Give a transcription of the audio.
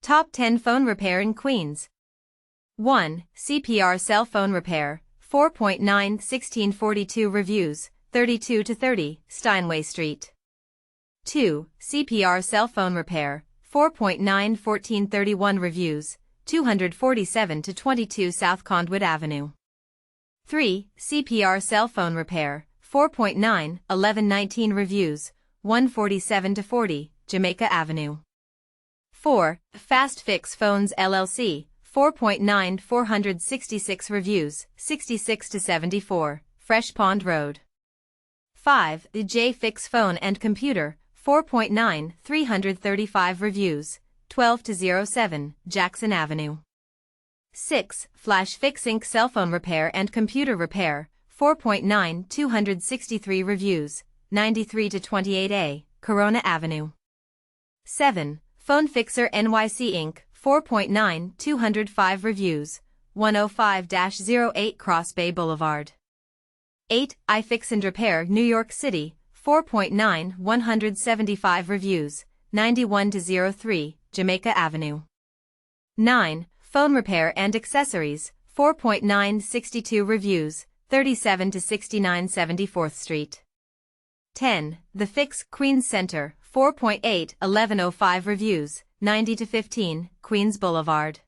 Top 10 Phone Repair in Queens. 1. CPR Cell Phone Repair, 4.9 1642 Reviews, 32 to 30, Steinway St. 2. CPR Cell Phone Repair, 4.9 1431 Reviews, 247 to 22 South Conduit Avenue. 3. CPR Cell Phone Repair, 4.9 1119 Reviews, 147 to 40, Jamaica Avenue. 4. Fast Fix Phones LLC, 4.9 466 Reviews, 66 to 74, Fresh Pond Road. 5. J Fix Phone and Computer, 4.9 335 Reviews, 12 to 07, Jackson Avenue. 6. Flash Fix Inc. Cell Phone Repair and Computer Repair, 4.9 263 Reviews, 93 to 28A, Corona Avenue. 7. PhoneFixer Nyc Inc., 4.9 205 Reviews, 105-08 Cross Bay Blvd. 8. iFixandRepair New York City, 4.9 175 Reviews, 91 to 03, Jamaica Avenue. 9. Phone Repair and Accessories, 4.9 62 Reviews, 37 to 69 74th Street. 10. The Fix Queens Center, 4.8 1105 Reviews, 90 to 15, Queens Boulevard.